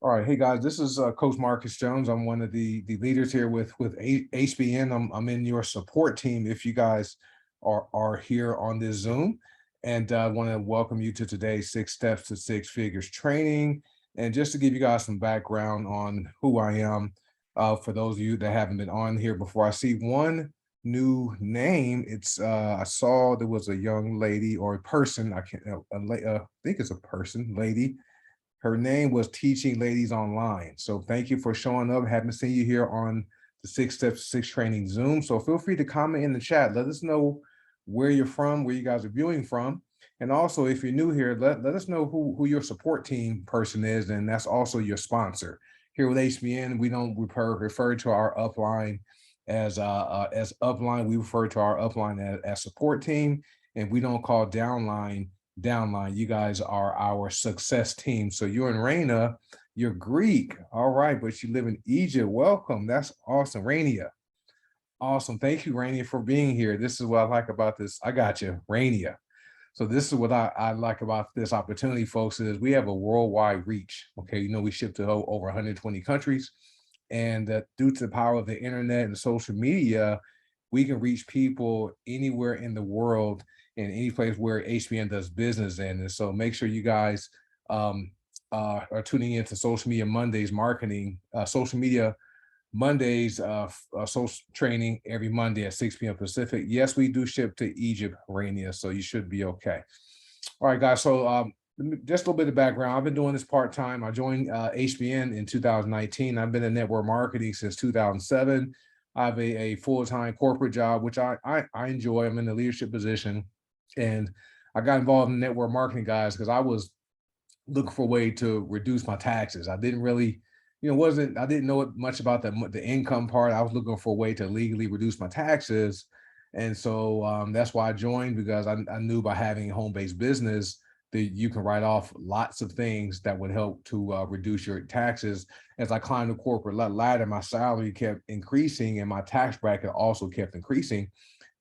All right, hey guys, this is Coach Marcus Jones. I'm one of the leaders here with HBN. I'm in your support team. If you guys are here on this Zoom, and I want to welcome you to today's Six Steps to Six Figures training. And just to give you guys some background on who I am, for those of you that haven't been on here before, I see one new name. It's I saw there was a young lady or a person. I can't. I think it's a person, lady. Her name was Teaching Ladies Online. So thank you for showing up. Haven't seen you here on the Six Steps Six Training Zoom. So feel free to comment in the chat. Let us know where you're from, where you guys are viewing from. And also, if you're new here, let us know who your support team person is, and that's also your sponsor. Here with HBN, we don't refer to our upline as upline. We refer to our upline as support team, and we don't call downline. You guys are our success team. So you're in Raina, you're Greek. All right, but you live in Egypt. Welcome. That's awesome. Rainia. Awesome. Thank you, Rainia, for being here. This is what I like about this. I got you, Rainia. So this is what I like about this opportunity, folks, is we have a worldwide reach. Okay, we ship to over 120 countries. And due to the power of the internet and social media, we can reach people anywhere in the world in any place where HBN does business in. And so make sure you guys are tuning into Social Media Mondays marketing, Social Media Mondays, social training every Monday at 6 p.m. Pacific. Yes, we do ship to Egypt, Rania, so you should be okay. All right, guys, so just a little bit of background. I've been doing this part-time. I joined HBN in 2019. I've been in network marketing since 2007. I have a full-time corporate job, which I enjoy. I'm in a leadership position. And I got involved in network marketing, guys, because I was looking for a way to reduce my taxes. I didn't really, I didn't know much about the income part. I was looking for a way to legally reduce my taxes. And so that's why I joined, because I knew by having a home-based business that you can write off lots of things that would help to reduce your taxes. As I climbed the corporate ladder, my salary kept increasing and my tax bracket also kept increasing.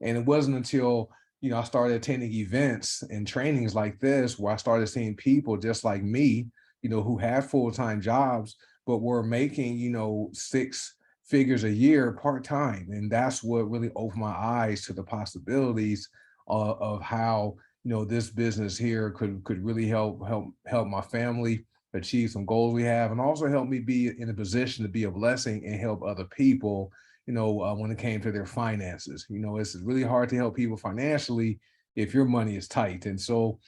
And it wasn't until I started attending events and trainings like this where I started seeing people just like me, who had full-time jobs, but were making, six figures a year part-time. And that's what really opened my eyes to the possibilities of how, this business here could really help my family achieve some goals we have, and also help me be in a position to be a blessing and help other people when it came to their finances. It's really hard to help people financially if your money is tight. And so,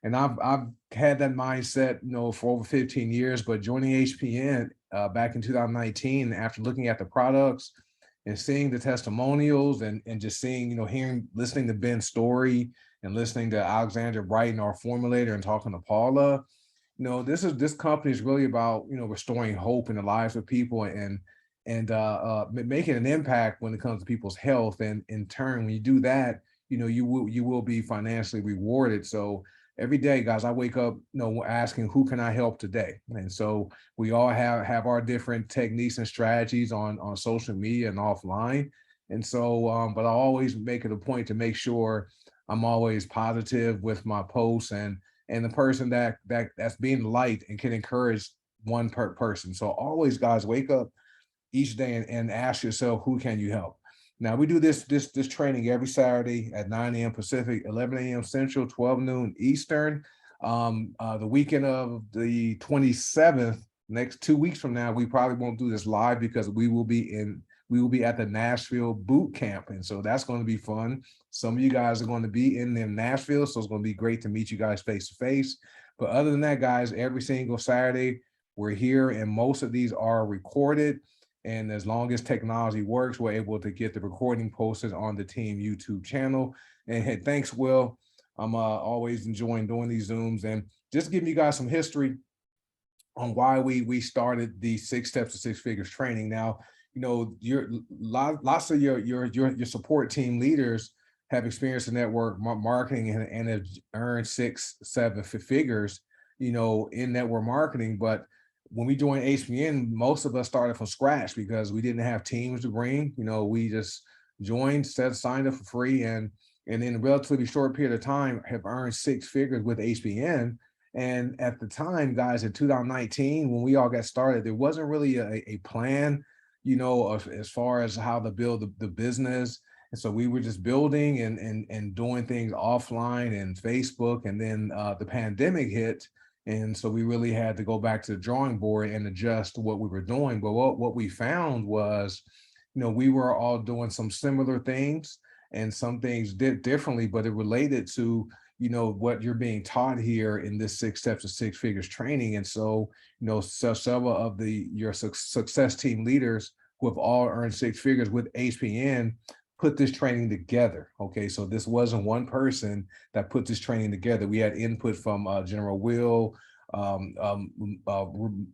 and I've had that mindset, for over 15 years, but joining HBN back in 2019, after looking at the products and seeing the testimonials and just seeing, listening to Ben's story and listening to Alexandra Brighton, our formulator, and talking to Paula, this company is really about, restoring hope in the lives of people and making an impact when it comes to people's health. And in turn, when you do that, you will be financially rewarded. So every day, guys, I wake up, asking, who can I help today? And so we all have our different techniques and strategies on social media and offline. And so, but I always make it a point to make sure I'm always positive with my posts and the person that's being light and can encourage one person. So always, guys, wake up each day and ask yourself, who can you help? Now we do this training every Saturday at 9 a.m. Pacific, 11 a.m. Central, 12 noon Eastern. The weekend of the 27th, next 2 weeks from now, we probably won't do this live because we will be at the Nashville boot camp. And so that's going to be fun. Some of you guys are going to be in Nashville, so it's going to be great to meet you guys face to face. But other than that, guys, every single Saturday we're here, and most of these are recorded. And as long as technology works, we're able to get the recording posted on the team YouTube channel. And hey, thanks, Will. I'm always enjoying doing these Zooms and just giving you guys some history on why we started the Six Steps to Six Figures training. Now, lots of your support team leaders have experience in network marketing and have earned 6, 7 figures, in network marketing. But when we joined HBN, most of us started from scratch because we didn't have teams to bring. We just joined, signed up for free, and in a relatively short period of time have earned 6 figures with HBN. And at the time, guys, in 2019, when we all got started, there wasn't really a plan, as far as how to build the business. And so we were just building and doing things offline and Facebook. And then the pandemic hit. And so we really had to go back to the drawing board and adjust what we were doing. But what we found was, we were all doing some similar things and some things did differently, but it related to, what you're being taught here in this 6 steps to six figures training. And so, several of your success team leaders who have all earned six figures with HPN put this training together. Okay, so this wasn't one person that put this training together. We had input from General Will,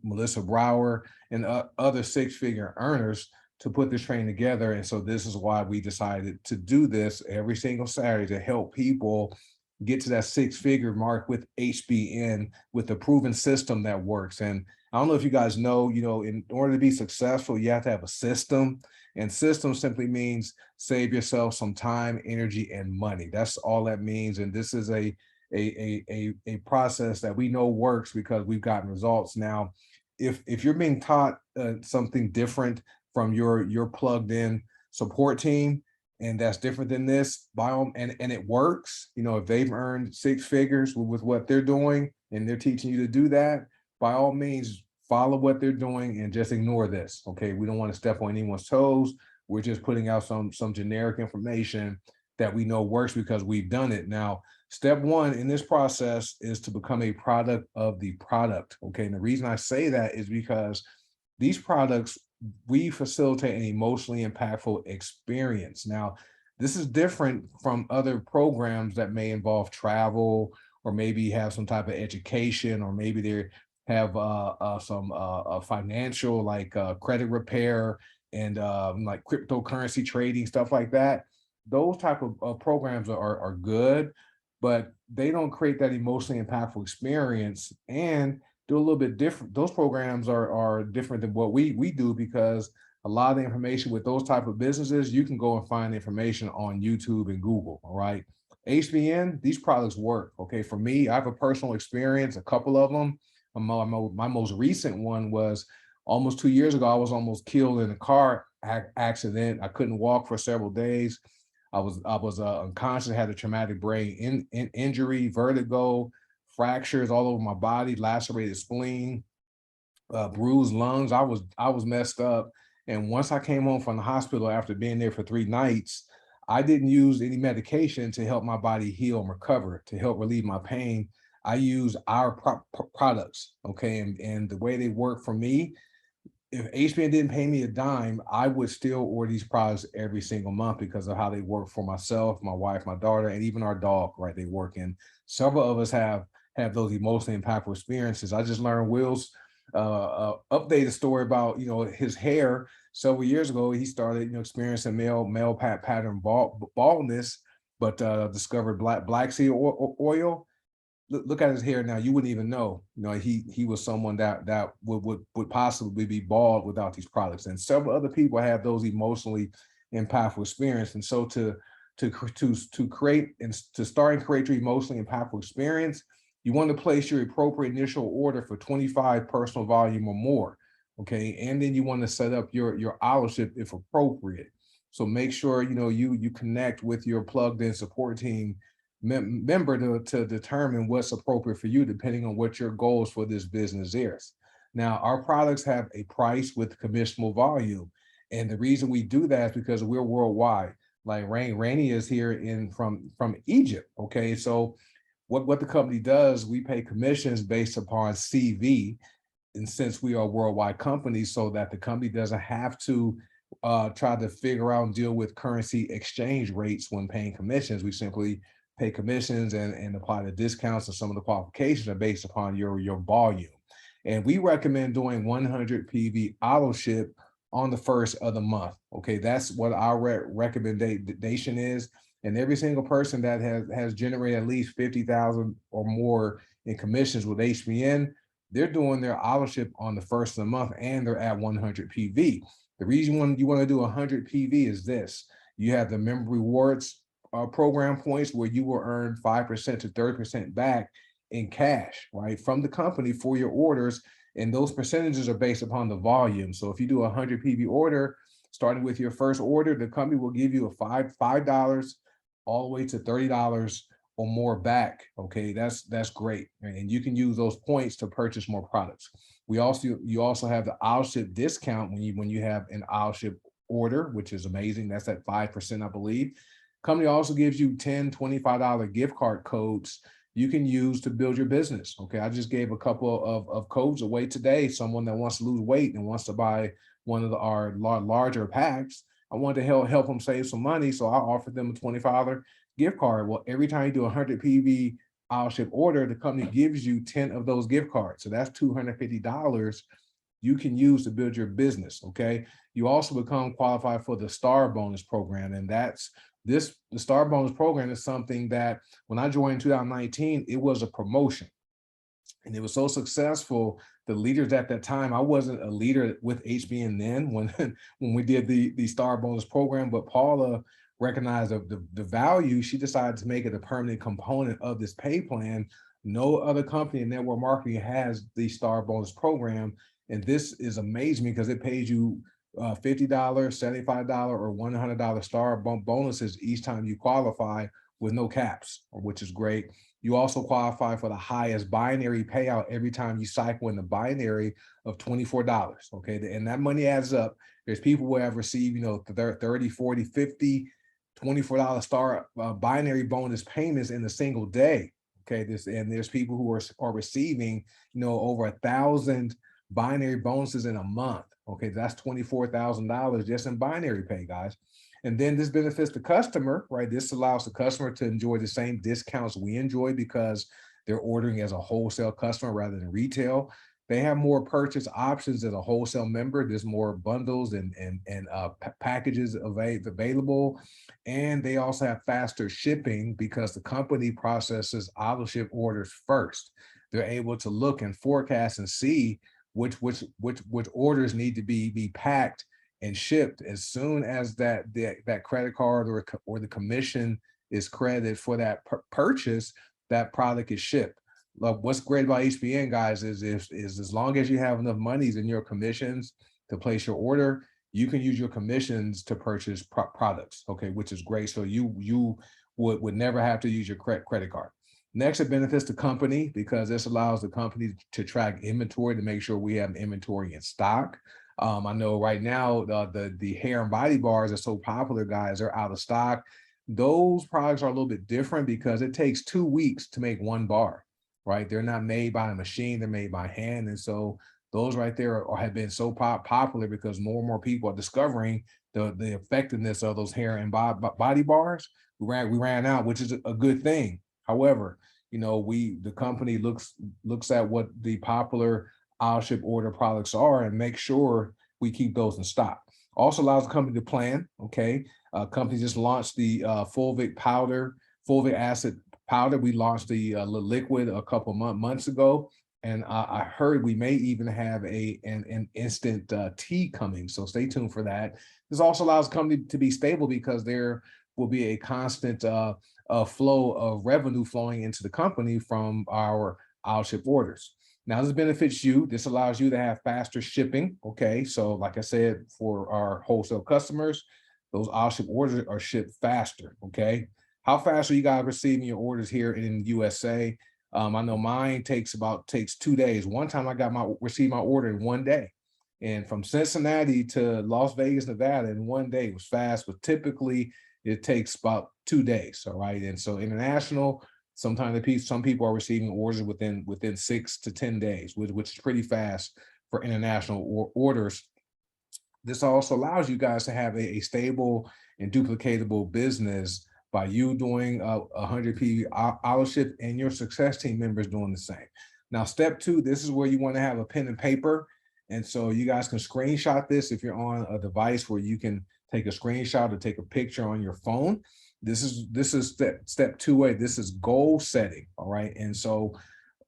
Melissa Brower, and other six-figure earners to put this training together. And so this is why we decided to do this every single Saturday to help people get to that six-figure mark with HBN, with a proven system that works. And I don't know if you guys know, in order to be successful, you have to have a system. And system simply means save yourself some time, energy, and money. That's all that means. And this is a process that we know works because we've gotten results. Now, if you're being taught something different from your plugged in support team, and that's different than this, and it works, if they've earned six figures with what they're doing and they're teaching you to do that, by all means, follow what they're doing and just ignore this. Okay, we don't want to step on anyone's toes. We're just putting out some generic information that we know works because we've done it. Now, step one in this process is to become a product of the product. Okay, and the reason I say that is because these products, we facilitate an emotionally impactful experience. Now, this is different from other programs that may involve travel, or maybe have some type of education, or maybe they have some financial, like credit repair and like cryptocurrency trading, stuff like that. Those type of programs are good, but they don't create that emotionally impactful experience and do a little bit different. Those programs are different than what we do, because a lot of the information with those type of businesses, you can go and find information on YouTube and Google. All right. HBN, these products work. Okay. For me, I have a personal experience, a couple of them. My most recent one was almost 2 years ago. I was almost killed in a car accident. I couldn't walk for several days. I was unconscious, had a traumatic brain injury, vertigo, fractures all over my body, lacerated spleen, bruised lungs. I was messed up. And once I came home from the hospital after being there for 3 nights, I didn't use any medication to help my body heal and recover, to help relieve my pain. I use our products, okay? And the way they work for me, if HBN didn't pay me a dime, I would still order these products every single month because of how they work for myself, my wife, my daughter, and even our dog, right? They work. And several of us have those emotionally impactful experiences. I just learned Will's updated story about, his hair. Several years ago, he started, experiencing male pattern baldness, but discovered black seed oil. Look at his hair now. You wouldn't even know. He was someone that would possibly be bald without these products. And several other people have those emotionally impactful experience. And so to create and to start and create your emotionally impactful experience, you want to place your appropriate initial order for 25 personal volume or more. Okay, and then you want to set up your hourship if appropriate. So make sure you connect with your plugged in support team member to determine what's appropriate for you, depending on what your goals for this business is. Now, our products have a price with commissionable volume. And the reason we do that is because we're worldwide. Like Rainey is here from Egypt. Okay, so what the company does, we pay commissions based upon CV. And since we are a worldwide company, so that the company doesn't have to try to figure out and deal with currency exchange rates when paying commissions, we simply pay commissions and apply the discounts, and some of the qualifications are based upon your volume. And we recommend doing 100 PV auto ship on the first of the month. Okay, that's what our recommendation is. And every single person that has generated at least 50,000 or more in commissions with HBN, they're doing their auto ship on the first of the month, and they're at 100 PV. The reason you want to do 100 PV is this: you have the member rewards program points where you will earn 5% to 30% back in cash, right, from the company for your orders. And those percentages are based upon the volume. So if you do a 100 PV order, starting with your first order, the company will give you a $5 all the way to $30 or more back. Okay, that's great, and you can use those points to purchase more products. You also have the aisle ship discount when you have an aisle ship order, which is amazing. That's at 5%, I believe. Company also gives you 10 $25 gift card codes you can use to build your business. Okay, I just gave a couple of codes away today. Someone that wants to lose weight and wants to buy one of our larger packs, I wanted to help them save some money, so I offered them a $25 gift card. Well, every time you do a 100 PV aisle ship order, the company gives you 10 of those gift cards. So that's $250 you can use to build your business. Okay, you also become qualified for the Star Bonus program, and the Star Bonus program is something that when I joined in 2019, it was a promotion. And it was so successful, the leaders at that time, I wasn't a leader with HBN then when, when we did the Star Bonus program, but Paula recognized the value. She decided to make it a permanent component of this pay plan. No other company in network marketing has the Star Bonus program. And this is amazing because it pays you $50, $75, or $100 star bonuses each time you qualify with no caps, which is great. You also qualify for the highest binary payout every time you cycle in the binary of $24. Okay, and that money adds up. There's people who have received, 30, 40, 50, $24 star binary bonus payments in a single day. Okay, and there's people who are receiving, over 1,000 binary bonuses in a month. Okay, that's $24,000 just in binary pay, guys. And then this benefits the customer, right? This allows the customer to enjoy the same discounts we enjoy because they're ordering as a wholesale customer rather than retail. They have more purchase options as a wholesale member. There's more bundles and packages available. And they also have faster shipping because the company processes auto ship orders first. They're able to look and forecast and see which orders need to be packed and shipped as soon as that credit card or the commission is credited for that purchase. That product is shipped. Look, what's great about HBN, guys, is as long as you have enough monies in your commissions to place your order, you can use your commissions to purchase products. Okay, which is great. So you would never have to use your credit card. Next, it benefits the company because this allows the company to track inventory to make sure we have inventory in stock. I know right now the hair and body bars are so popular, guys, are out of stock. Those products are a little bit different because it takes 2 weeks to make one bar, right? They're not made by a machine, they're made by hand. And so those right there have been so popular because more and more people are discovering the effectiveness of those hair and body bars. We ran out, which is a good thing. However, the company looks at what the popular aisle ship order products are and make sure we keep those in stock. Also allows the company to plan. Okay, company just launched the fulvic acid powder. We launched the liquid a couple months ago, and I heard we may even have an instant tea coming. So stay tuned for that. This also allows the company to be stable because there will be a constant flow of revenue flowing into the company from our aisle ship orders. Now, this benefits you. This allows you to have faster shipping. Okay, so like I said, for our wholesale customers, those aisle ship orders are shipped faster. Okay, how fast are you guys receiving your orders here in the USA? I know mine takes 2 days. One time I received my order in 1 day, and from Cincinnati to Las Vegas, Nevada, in 1 day. It was fast, but typically it takes about 2 days. All right, and so international. Sometimes some people are receiving orders within 6 to 10 days, which is pretty fast for international orders. This also allows you guys to have a stable and duplicatable business by you doing 100 PV aisle ship and your success team members doing the same. Now, step 2, this is where you want to have a pen and paper. And so you guys can screenshot this if you're on a device where you can take a screenshot or take a picture on your phone. This is step 2A. This is goal setting. All right. And so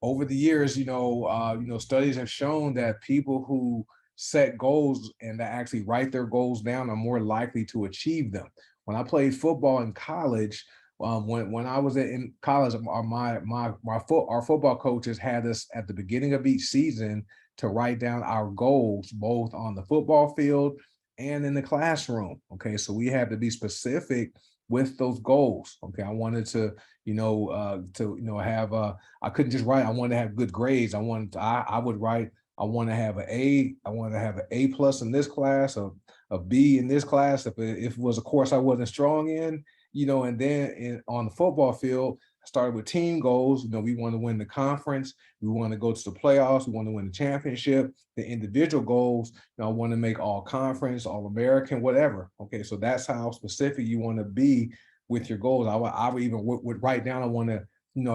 over the years, studies have shown that people who set goals and that actually write their goals down are more likely to achieve them. When I played football in college, When I was in college, our football coaches had us at the beginning of each season to write down our goals, both on the football field and in the classroom. Okay, so we had to be specific with those goals. Okay, I wanted to, have. I couldn't just write. I wanted to have good grades. I would write. I want to have an A. I want to have an A plus in this class, a B in this class. If it was a course I wasn't strong in, and then on the football field, I started with team goals. We want to win the conference. We want to go to the playoffs. We want to win the championship. The individual goals, I want to make all conference, all American, whatever. Okay, so that's how specific you want to be with your goals. I would even would write down, I want to,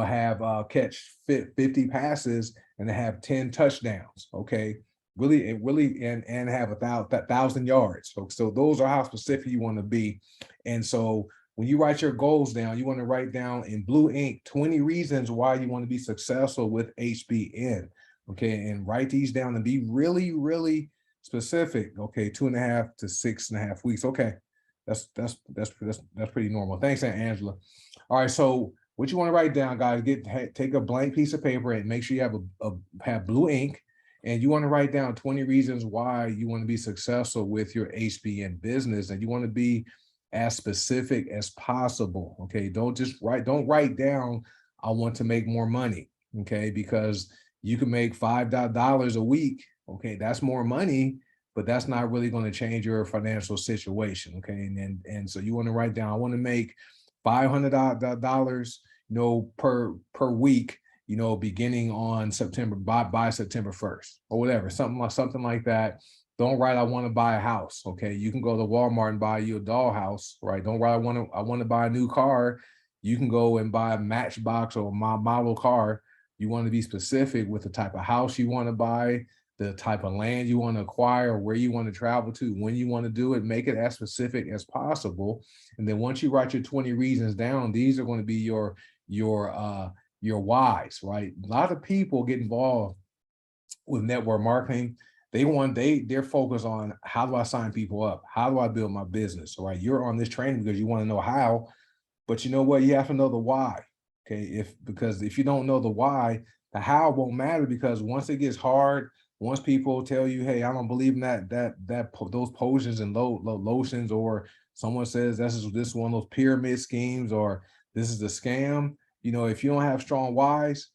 have catch 50 passes and have 10 touchdowns. Okay, really, and have 1,000 yards. So those are how specific you want to be. And so when you write your goals down, you want to write down in blue ink 20 reasons why you want to be successful with HBN. Okay, and write these down and be really, really specific. Okay, 2.5 to 6.5 weeks. Okay, that's pretty normal. Thanks, Aunt Angela. All right, so what you want to write down, guys? Take a blank piece of paper and make sure you have blue ink, and you want to write down 20 reasons why you want to be successful with your HBN business, and you want to be as specific as possible. Okay, don't write down, I want to make more money. Okay, because you can make $5 a week. Okay, that's more money, but that's not really going to change your financial situation. Okay, and so you want to write down, I want to make $500, per week, beginning on September by September 1st or whatever, something like that. Don't write, I want to buy a house. Okay, you can go to Walmart and buy you a dollhouse, right? Don't write, I want to buy a new car. You can go and buy a Matchbox or my model car. You want to be specific with the type of house you want to buy, the type of land you want to acquire, where you want to travel to, when you want to do it. Make it as specific as possible. And then once you write your 20 reasons down, these are going to be your whys, right? A lot of people get involved with network marketing. They're focused on, how do I sign people up? How do I build my business? Right? You're on this training because you want to know how, but you know what? You have to know the why. Okay, because if you don't know the why, the how won't matter, because once it gets hard, once people tell you, hey, I don't believe in those potions and lotions, or someone says this is one of those pyramid schemes, or this is a scam, if you don't have strong whys,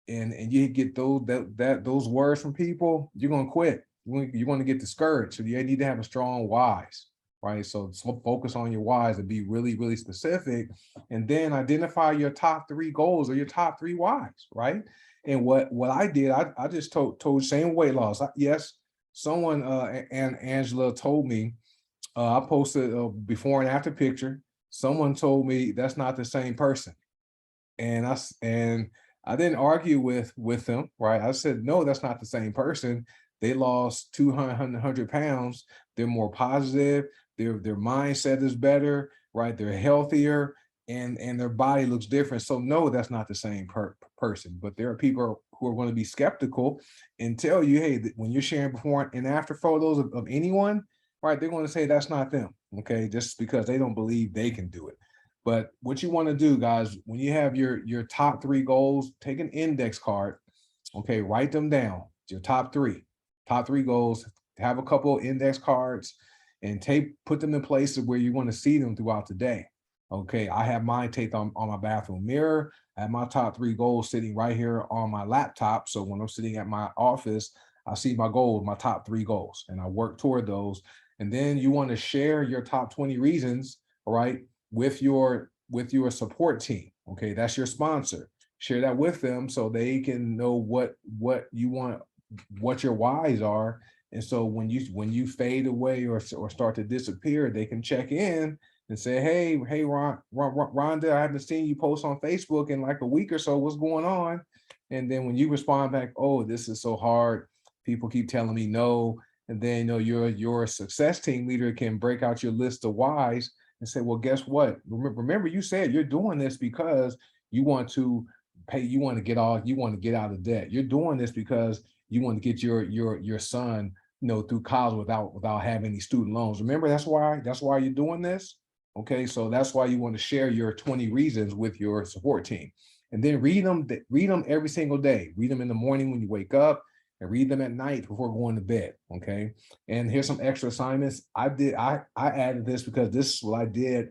and you get those words from people, you're gonna quit. You're gonna get discouraged. So you need to have a strong whys, right? So focus on your whys and be really, really specific, and then identify your top 3 goals or your top 3 whys, right? And what I did, I just told same weight loss. Yes, someone and Angela told me, I posted a before and after picture. Someone told me that's not the same person, and I didn't argue with them, right? I said, no, that's not the same person. They lost 200 pounds. They're more positive. Their mindset is better, right? They're healthier, and their body looks different. So no, that's not the same person. But there are people who are going to be skeptical and tell you, hey, when you're sharing before and after photos of anyone, right? They're going to say that's not them, okay? Just because they don't believe they can do it. But what you want to do, guys, when you have your top 3 goals, take an index card, okay, write them down. Your top three goals. Have a couple of index cards and put them in places where you want to see them throughout the day. Okay, I have mine taped on my bathroom mirror. I have my top 3 goals sitting right here on my laptop. So when I'm sitting at my office, I see my goals, my top 3 goals, and I work toward those. And then you want to share your top 20 reasons, all right, with your support team. Okay, that's your sponsor. Share that with them so they can know what you want, what your whys are. And so when you fade away or start to disappear, they can check in and say, hey, Rhonda, I haven't seen you post on Facebook in like a week or so. What's going on? And then when you respond back, oh, this is so hard. People keep telling me no. And then your success team leader can break out your list of whys and say, well, guess what? Remember, you said you're doing this because you want to get out of debt. You're doing this because you want to get your son, through college without having any student loans. Remember, that's why you're doing this. Okay, so that's why you want to share your 20 reasons with your support team. And then read them every single day. Read them in the morning when you wake up and read them at night before going to bed. Okay. And here's some extra assignments. I added this because this is what I did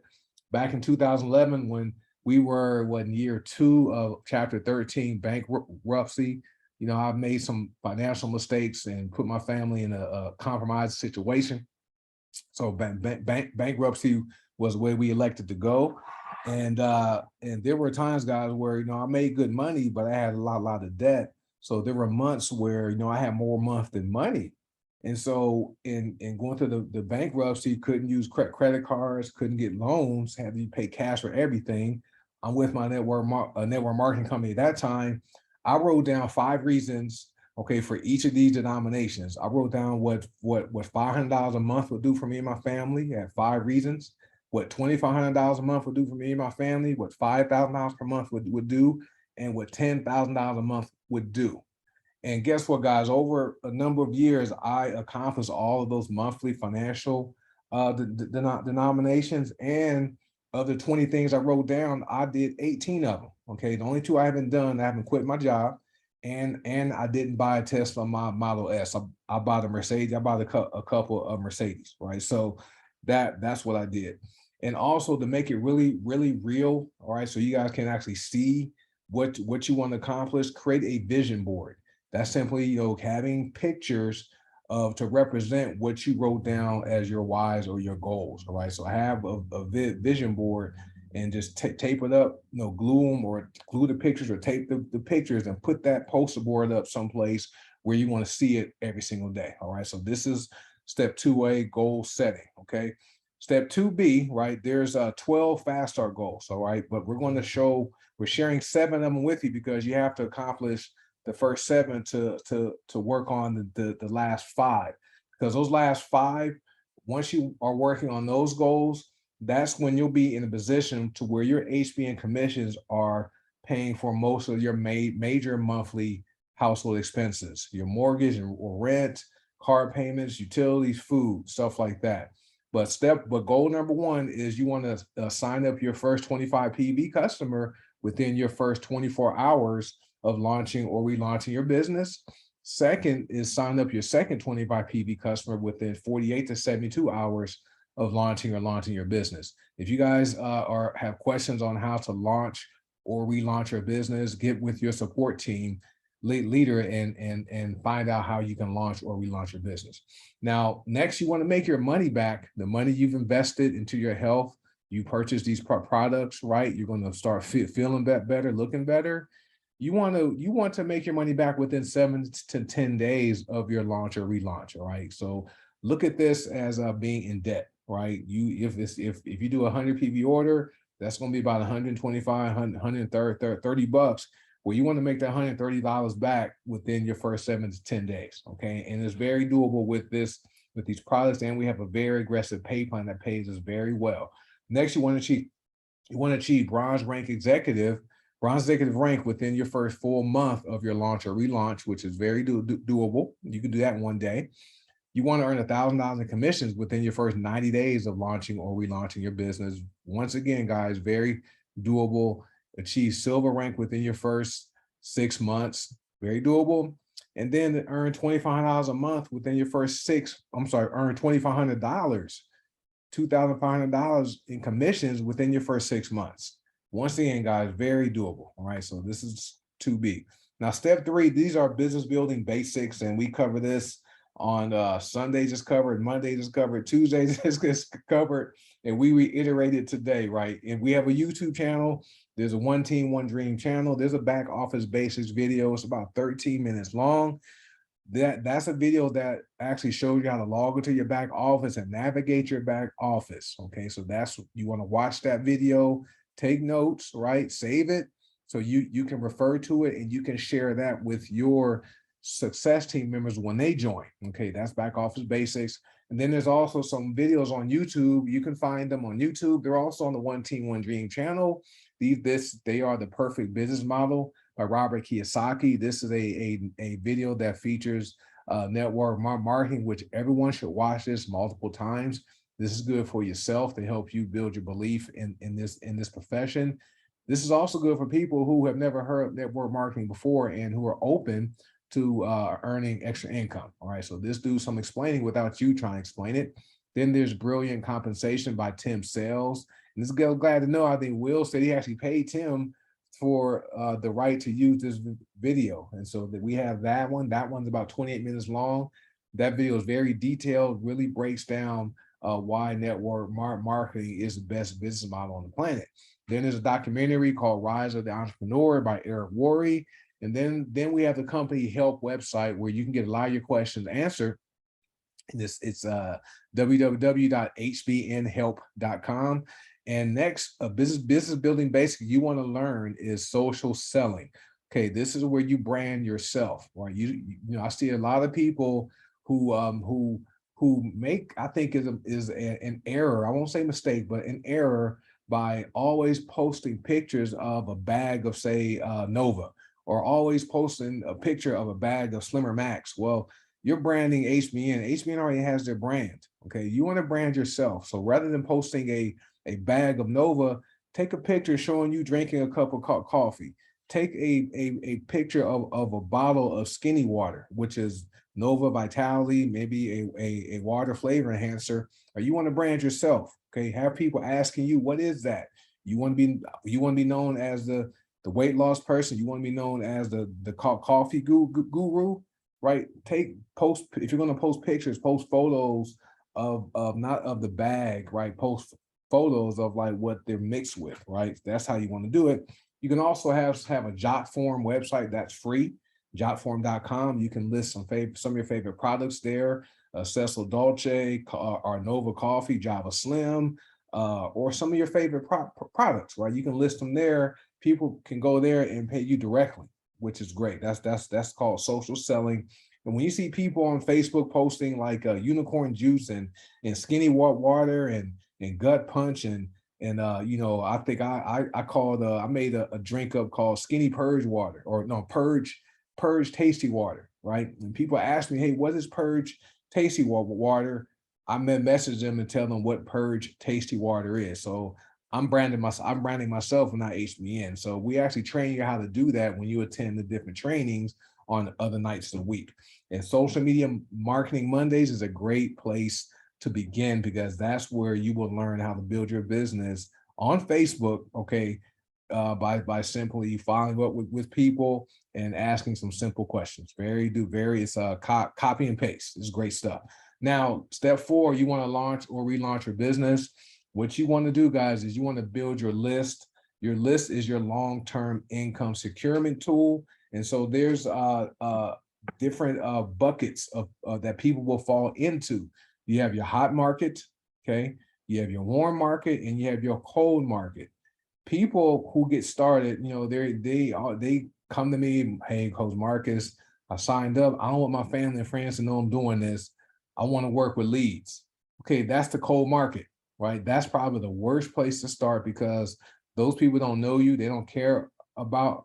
back in 2011 when we were in year 2 of chapter 13, bankruptcy. You know, I've made some financial mistakes and put my family in a compromised situation. So bankruptcy was the way we elected to go. And there were times, guys, where, you know, I made good money, but I had a lot of debt. So there were months where, you know, I had more month than money. And so in going through the bankruptcy, couldn't use credit cards, couldn't get loans, had to pay cash for everything. I'm with my network marketing company at that time. I wrote down 5 reasons, okay, for each of these denominations. I wrote down what $500 a month would do for me and my family at 5 reasons, what $2,500 a month would do for me and my family, what $5,000 per month would do, and what $10,000 a month would do. And guess what, guys? Over a number of years, I accomplished all of those monthly financial denominations. And of the 20 things I wrote down, I did 18 of them. Okay, the only 2 I haven't done, I haven't quit my job, and I didn't buy a Tesla Model S. I bought a Mercedes. I bought a couple of Mercedes, right? So that's what I did. And also to make it really real, all right, so you guys can actually see what you want to accomplish, create a vision board. That's simply, you know, having pictures of to represent what you wrote down as your whys or your goals. All right. So I have a vision board and just tape it up, you know, glue them or glue the pictures or tape the pictures and put that poster board up someplace where you want to see it every single day. All right. So this is step 2A, goal setting. Okay. Step 2B, right? There's 12 fast start goals. All right. But we're sharing 7 of them with you because you have to accomplish the first 7 to work on the last 5, because those last 5, once you are working on those goals, that's when you'll be in a position to where your HBN commissions are paying for most of your major monthly household expenses, your mortgage or rent, car payments, utilities, food, stuff like that. But goal number 1 is you want to sign up your first 25 PV customer within your first 24 hours of launching or relaunching your business. Second is sign up your second 25 PV customer within 48 to 72 hours of launching your business. If you guys have questions on how to launch or relaunch your business, get with your support team leader and find out how you can launch or relaunch your business. Now, next, you want to make your money back, the money you've invested into your health. You purchase these products, right? You're going to start feeling better, looking better. You want to make your money back within 7 to 10 days of your launch or relaunch. All right. So look at this as being in debt, right? If you do a 100 PV order, that's going to be about 125, 130 bucks. Well, you want to make that $130 back within your first 7 to 10 days. Okay. And it's very doable with these products. And we have a very aggressive pay plan that pays us very well. Next, you want to achieve bronze executive rank within your first full month of your launch or relaunch, which is very doable. You can do that in one day. You want to earn $1,000 in commissions within your first 90 days of launching or relaunching your business. Once again, guys, very doable. Achieve silver rank within your first 6 months, very doable. And then earn $2,500 a month within your first earn $2,500, $2,500 in commissions within your first 6 months. Once again, guys, very doable. All right, so this is 2B. Now, step 3, these are business building basics, and we cover this on Sundays is covered, Mondays is covered, Tuesdays is covered, and we reiterated today, right? And we have a YouTube channel. There's a One Team, One Dream channel. There's a back office basics video. It's about 13 minutes long. That's a video that actually shows you how to log into your back office and navigate your back office. Okay, so you want to watch that video, take notes, right? Save it so you can refer to it and you can share that with your success team members when they join. Okay, that's back office basics. And then there's also some videos on YouTube. You can find them on YouTube. They're also on the One Team, One Dream channel. They are the perfect business model by Robert Kiyosaki. This is a video that features network marketing, which everyone should watch this multiple times. This is good for yourself to help you build your belief in this profession. This is also good for people who have never heard network marketing before and who are open to earning extra income. All right, so this do some explaining without you trying to explain it. Then there's Brilliant Compensation by Tim Sales. And this girl, glad to know, I think Will said he actually paid Tim for the right to use this video. And so that we have that one. That one's about 28 minutes long. That video is very detailed, really breaks down why network marketing is the best business model on the planet. Then there's a documentary called Rise of the Entrepreneur by Eric Worre. And then we have the company help website where you can get a lot of your questions answered. And it's www.hbnhelp.com. And next, a business building basic you want to learn is social selling. Okay, this is where you brand yourself, right? You know, I see a lot of people who make, I think is an error. I won't say mistake, but an error by always posting pictures of a bag of, say, Nova, or always posting a picture of a bag of Slimmer Max. Well, you're branding HBN. HBN already has their brand. Okay, you want to brand yourself. So rather than posting a bag of Nova, take a picture showing you drinking a cup of coffee. Take a picture of a bottle of Skinny Water, which is Nova Vitality, maybe a water flavor enhancer, or you want to brand yourself. Okay, have people asking you, what is that? You want to be known as the weight loss person. You want to be known as the coffee guru, right? Post, if you're going to post pictures, post photos of not of the bag, right? Post photos of like what they're mixed with, right? That's how you want to do it. You can also have a Jotform website that's free, jotform.com. You can list some of your favorite products there, Cecil Dolce, Arnova Coffee, Java Slim, or some of your favorite products, right? You can list them there. People can go there and pay you directly, which is great. That's called social selling. And when you see people on Facebook posting like unicorn juice and Skinny water and gut punch and you know, I think I called I made a drink up called Skinny Purge Water, or no, Purge Tasty Water, right? And people ask me, hey, what is Purge Tasty Water? I message them and tell them what Purge Tasty Water is. So I'm branding myself and not HBN. So we actually train you how to do that when you attend the different trainings on other nights of the week. And Social Media Marketing Mondays is a great place to begin, because that's where you will learn how to build your business on Facebook, okay, by simply following up with people and asking some simple questions. It's copy and paste. It's great stuff. Now, step 4, you want to launch or relaunch your business. What you want to do, guys, is you want to build your list. Your list is your long-term income securement tool. And so there's different buckets of that people will fall into. You have your hot market, okay? You have your warm market, and you have your cold market. People who get started, you know, they come to me, hey, Coach Marcus, I signed up. I don't want my family and friends to know I'm doing this. I want to work with leads. Okay, that's the cold market, right? That's probably the worst place to start, because those people don't know you. They don't care about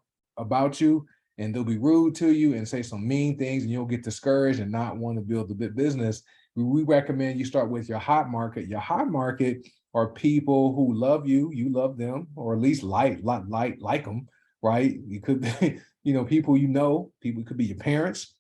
you, and they'll be rude to you and say some mean things, and you'll get discouraged and not want to build a big business. We recommend you start with your hot market. Your hot market are people who love you, you love them, or at least like them, right? You could be, you know, people could be your parents,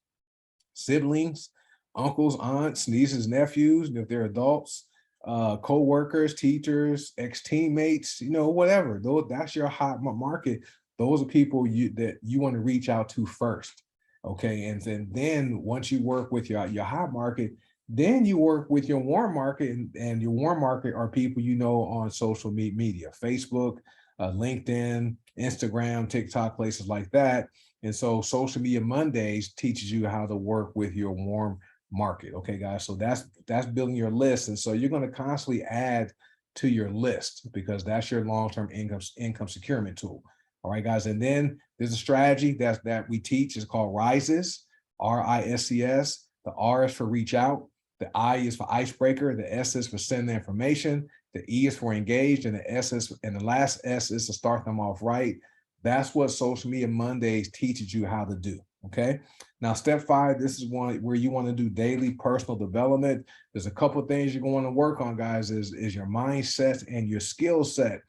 siblings, uncles, aunts, nieces, nephews, if they're adults, co-workers, teachers, ex-teammates, you know, whatever. That's your hot market. Those are people that you want to reach out to first. Okay. And then once you work with your hot market, then you work with your warm market, and your warm market are people you know on social media, Facebook, LinkedIn, Instagram, TikTok, places like that. And so Social Media Mondays teaches you how to work with your warm market. Okay, guys, so that's building your list. And so you're going to constantly add to your list, because that's your long-term income securement tool. All right, guys. And then there's a strategy that we teach. It's called RISES, RISES. The R is for reach out. The I is for icebreaker. The S is for send the information. The E is for engaged, and the last S is to start them off right. That's what Social Media Mondays teaches you how to do. Okay. Now, step 5, this is one where you want to do daily personal development. There's a couple of things you're going to work on, guys, is your mindset and your skill set.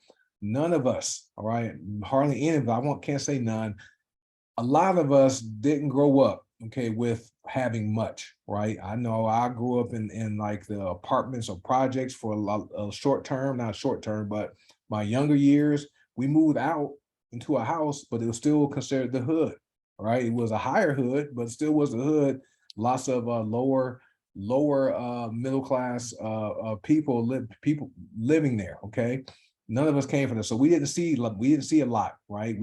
None of us, all right, hardly any of us, can't say none. A lot of us didn't grow up, okay, with having much, right? I know I grew up in like the apartments or projects for a short term, not short term, but my younger years, we moved out into a house, but it was still considered the hood, right? It was a higher hood, but still was the hood. Lots of lower middle class people living there, okay? None of us came from this, so we didn't see a lot, right?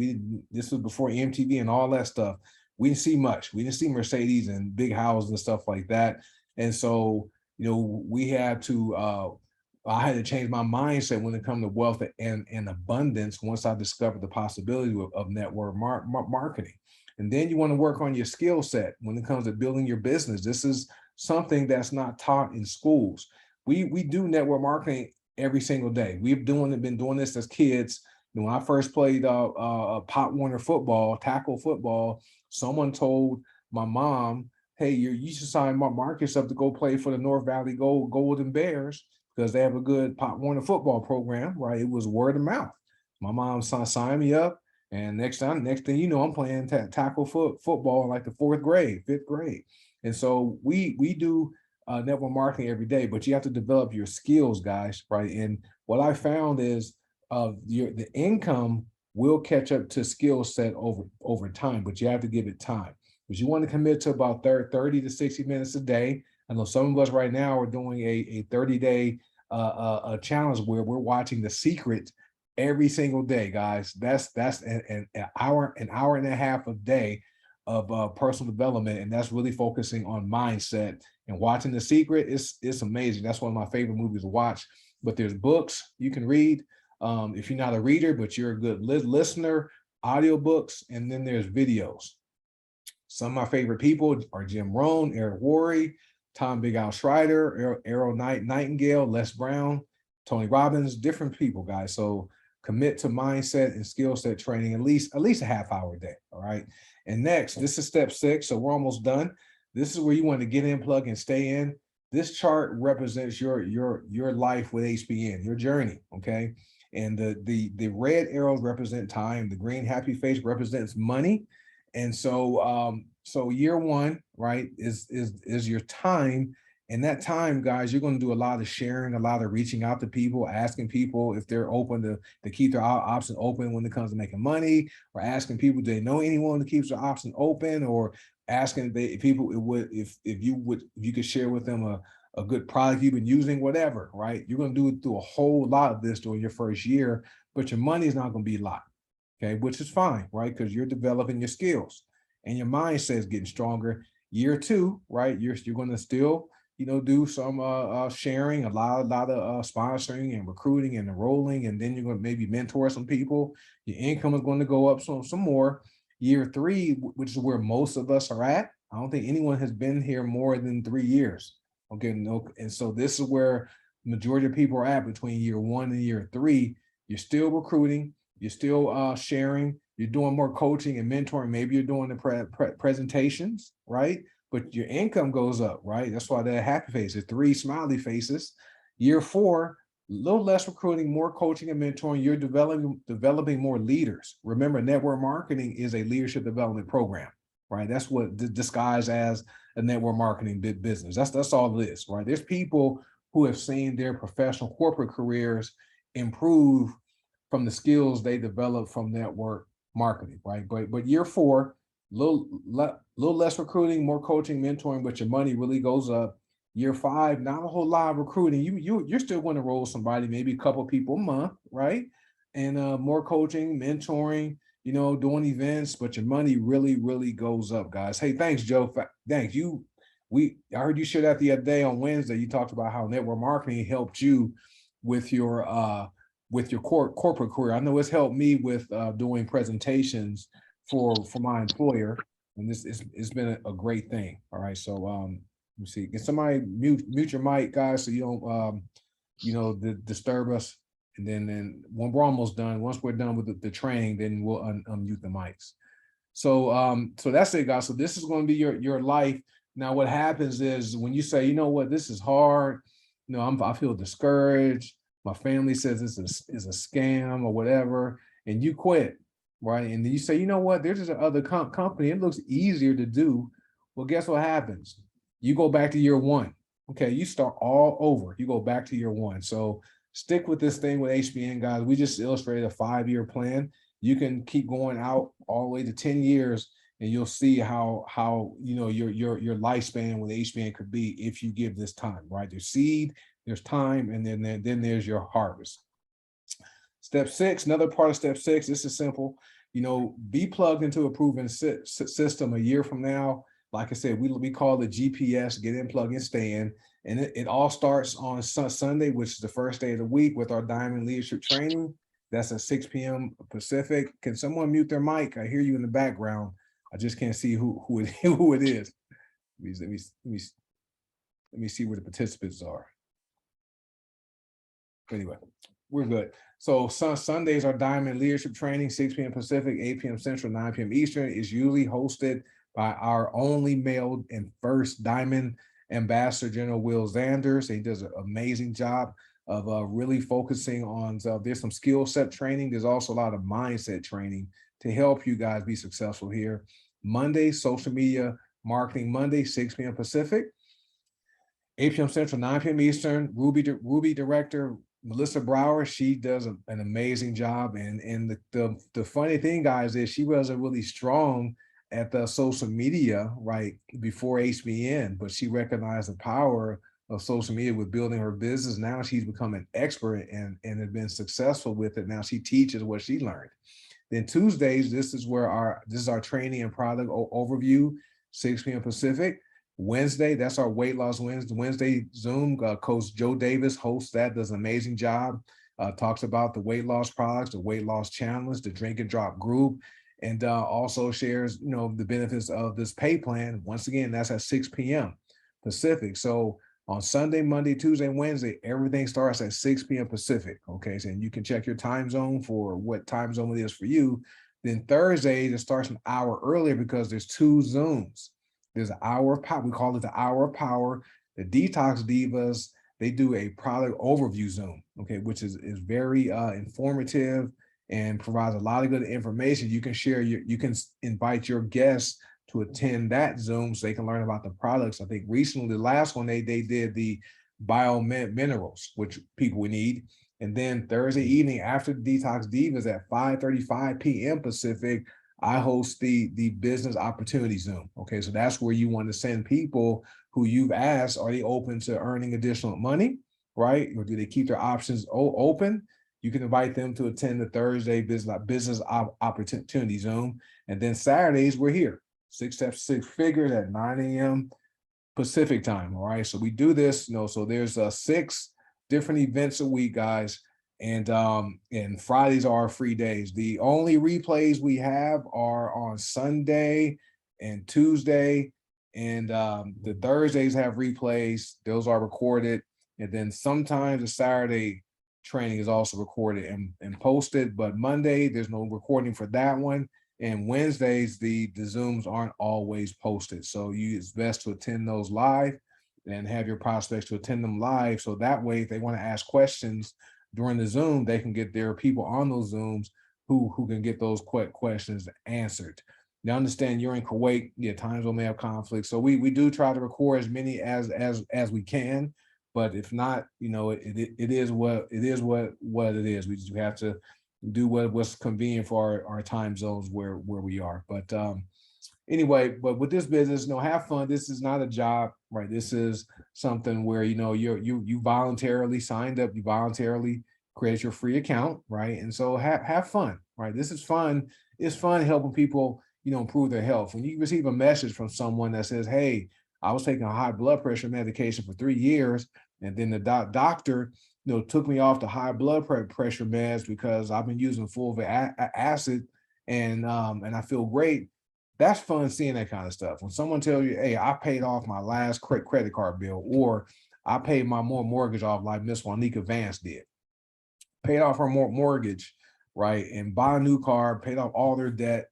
This was before MTV and all that stuff. We didn't see much. We didn't see Mercedes and big houses and stuff like that. And so, we had to. I had to change my mindset when it comes to wealth and abundance once I discovered the possibility of network marketing. And then you want to work on your skill set when it comes to building your business. This is something that's not taught in schools. We do network marketing every single day. We've been doing this as kids. When I first played Pop Warner football, tackle football, someone told my mom, "Hey, you should sign Marcus up to go play for the North Valley Golden Bears because they have a good Pop Warner football program." Right? It was word of mouth. My mom signed me up, and next thing you know, I'm playing tackle football in like the 4th grade, 5th grade. And so we do network marketing every day, but you have to develop your skills, guys, right? And what I found is the income will catch up to skill set over time, but you have to give it time. Because you want to commit to about 30 to 60 minutes a day. I know some of us right now are doing a 30-day a challenge where we're watching The Secret every single day, guys. That's an hour and a half a day of personal development, and that's really focusing on mindset. And watching The Secret is amazing. That's one of my favorite movies to watch. But there's books you can read if you're not a reader, but you're a good listener, audiobooks, and then there's videos. Some of my favorite people are Jim Rohn, Eric Worre, Tom Big Al Schreider, Errol Nightingale, Les Brown, Tony Robbins, different people, guys. So commit to mindset and skill set training at least a half hour a day. All right. And next, this is step 6. So we're almost done. This is where you want to get in, plug, and stay in. This chart represents your life with HBN, your journey. Okay. And the red arrows represent time. The green happy face represents money. And so so year 1, right, is your time. And that time, guys, you're going to do a lot of sharing, a lot of reaching out to people, asking people if they're open to keep their option open when it comes to making money, or asking people, do they know anyone that keeps their option open, or asking people if you could share with them a good product you've been using, whatever, right? You're going to do a whole lot of this during your first year, but your money is not going to be a lot. Okay, which is fine, right? Because you're developing your skills and your mindset is getting stronger. Year 2, right? You're going to still, do some sharing, a lot of sponsoring and recruiting and enrolling, and then you're going to maybe mentor some people. Your income is going to go up some more. Year 3, which is where most of us are at. I don't think anyone has been here more than 3 years. Okay, no, and so this is where majority of people are at between year 1 and year 3. You're still recruiting. You're still sharing, you're doing more coaching and mentoring. Maybe you're doing the presentations, right? But your income goes up, right? That's why that happy face is 3 smiley faces. Year 4, a little less recruiting, more coaching and mentoring. You're developing more leaders. Remember, network marketing is a leadership development program, right? That's what disguised as a network marketing business. That's all it is, right? There's people who have seen their professional corporate careers improve from the skills they develop from network marketing, right? But year 4, little less recruiting, more coaching, mentoring, but your money really goes up. Year 5, not a whole lot of recruiting. You're still going to roll somebody, maybe a couple people a month, right? And more coaching, mentoring, doing events, but your money really goes up, guys. Hey, thanks, Joe. Thanks. I heard you share that the other day on Wednesday. You talked about how network marketing helped you with your corporate career. I know it's helped me with doing presentations for my employer, and it's been a great thing. All right, so let me see. Can somebody mute your mic, guys, so you don't disturb us? And then when we're almost done, once we're done with the training, then we'll unmute the mics. So that's it, guys. So this is going to be your life. Now, what happens is when you say, you know what, this is hard, I feel discouraged. My family says this is a scam or whatever, and you quit, right? And then you say, you know what, there's just another company. It looks easier to do. Well, guess what happens? You go back to year one. Okay, you start all over. You go back to year one. So stick with this thing with HBN, guys. We just illustrated a 5-year plan. You can keep going out all the way to 10 years, and you'll see how your lifespan with HBN could be if you give this time, right? There's seed, there's time, and then there's your harvest. Step 6, another part of step 6, this is simple. Be plugged into a proven system a year from now. Like I said, we call it GPS, get in, plug in, stay in. And it all starts on Sunday, which is the first day of the week, with our Diamond Leadership Training. That's at 6 p.m. Pacific. Can someone mute their mic? I hear you in the background. I just can't see who it is. Let me see where the participants are. Anyway, we're good. So Sundays are Diamond Leadership Training, 6 p.m. Pacific, 8 p.m. Central, 9 p.m. Eastern. Is usually hosted by our only male and first Diamond Ambassador, General Will Zanders. He does an amazing job of really focusing on, there's some skill set training. There's also a lot of mindset training to help you guys be successful here. Monday, Social Media Marketing Monday, 6 p.m. Pacific, 8 p.m. Central, 9 p.m. Eastern. Ruby Director Melissa Brower, she does an amazing job. And the funny thing, guys, is she wasn't really strong at the social media right before HBN, but she recognized the power of social media with building her business. Now she's become an expert and has been successful with it. Now she teaches what she learned. Then Tuesdays, this is our training and product overview, 6 p.m. Pacific. Wednesday, that's our weight loss Wednesday Zoom. Coach Joe Davis hosts that, does an amazing job. Talks about the weight loss products, the weight loss challenge, the drink and drop group, and also shares, the benefits of this pay plan. Once again, that's at 6 p.m. Pacific. So on Sunday, Monday, Tuesday, Wednesday, everything starts at 6 p.m. Pacific. Okay, so you can check your time zone for what time zone it is for you. Then Thursdays, it starts an hour earlier because there's 2 Zooms. There's an hour of power. We call it the hour of power. The Detox Divas, they do a product overview Zoom, okay, which is very informative and provides a lot of good information. You can share you can invite your guests to attend that Zoom so they can learn about the products. I think recently, the last one, they did the bio minerals, which people would need. And then Thursday evening after the Detox Divas at 5:35 p.m. Pacific, I host the business opportunity Zoom. Okay, so that's where you want to send people who you've asked, are they open to earning additional money, right? Or do they keep their options open? You can invite them to attend the Thursday business opportunity Zoom. And then Saturdays, we're here, 6 figures at 9 a.m. Pacific time. All right, so we do this, so there's 6 different events a week, guys. And Fridays are our free days. The only replays we have are on Sunday and Tuesday, and the Thursdays have replays. Those are recorded, and then sometimes the Saturday training is also recorded and posted. But Monday, there's no recording for that one, and Wednesdays the Zooms aren't always posted. So it's best to attend those live and have your prospects to attend them live. So that way, if they want to ask questions during the Zoom, they can get their people on those Zooms who can get those questions answered. Now, understand you're in Kuwait, time zone may have conflicts. So we do try to record as many as we can, but if not, it is what it is. We just have to do what's convenient for our time zones where we are. But anyway, but with this business, have fun. This is not a job, right? This is something where you voluntarily signed up, you voluntarily create your free account, right? And so have fun, right? This is fun. It's fun helping people, improve their health. When you receive a message from someone that says, "Hey, I was taking a high blood pressure medication for 3 years, and then the doctor, took me off the high blood pressure meds because I've been using fulvic acid, and I feel great." That's fun seeing that kind of stuff. When someone tells you, "Hey, I paid off my last credit card bill," or "I paid my mortgage off like Miss Juanita Vance did," paid off her mortgage, right, and bought a new car, paid off all their debt,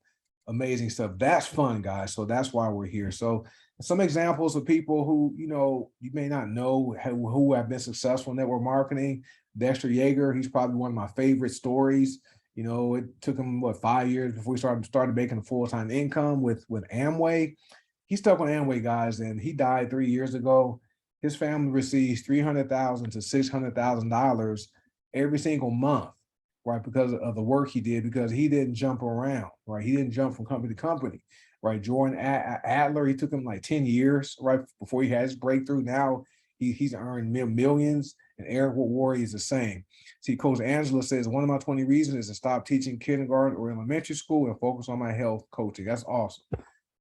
Amazing stuff. That's fun, guys. So that's why we're here. So some examples of people who, you may not know who have been successful in network marketing. Dexter Yeager, he's probably one of my favorite stories. It took him 5 years before he started making a full-time income with Amway. He stuck on Amway, guys, and he died 3 years ago. His family receives $300,000 to $600,000 every single month, right? Because of the work he did, because he didn't jump around, right? He didn't jump from company to company, right? Jordan Adler, he took him like 10 years, right? Before he had his breakthrough. Now he's earned millions, and Eric Worre is the same. See, Coach Angela says, one of my 20 reasons is to stop teaching kindergarten or elementary school and focus on my health coaching. That's awesome.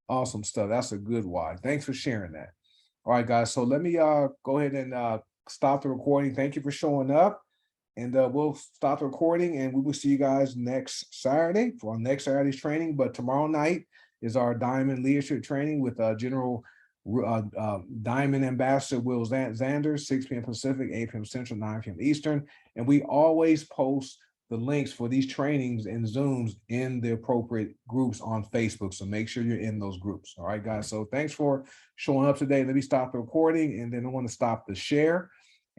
Awesome stuff. That's a good one. Thanks for sharing that. All right, guys. So let me go ahead and stop the recording. Thank you for showing up. And we'll stop the recording, and we will see you guys next Saturday for our next Saturday's training. But tomorrow night is our Diamond Leadership Training with General Diamond Ambassador Will Zanders, 6 p.m. Pacific, 8 p.m. Central, 9 p.m. Eastern. And we always post the links for these trainings and Zooms in the appropriate groups on Facebook. So make sure you're in those groups. All right, guys. So thanks for showing up today. Let me stop the recording, and then I want to stop the share.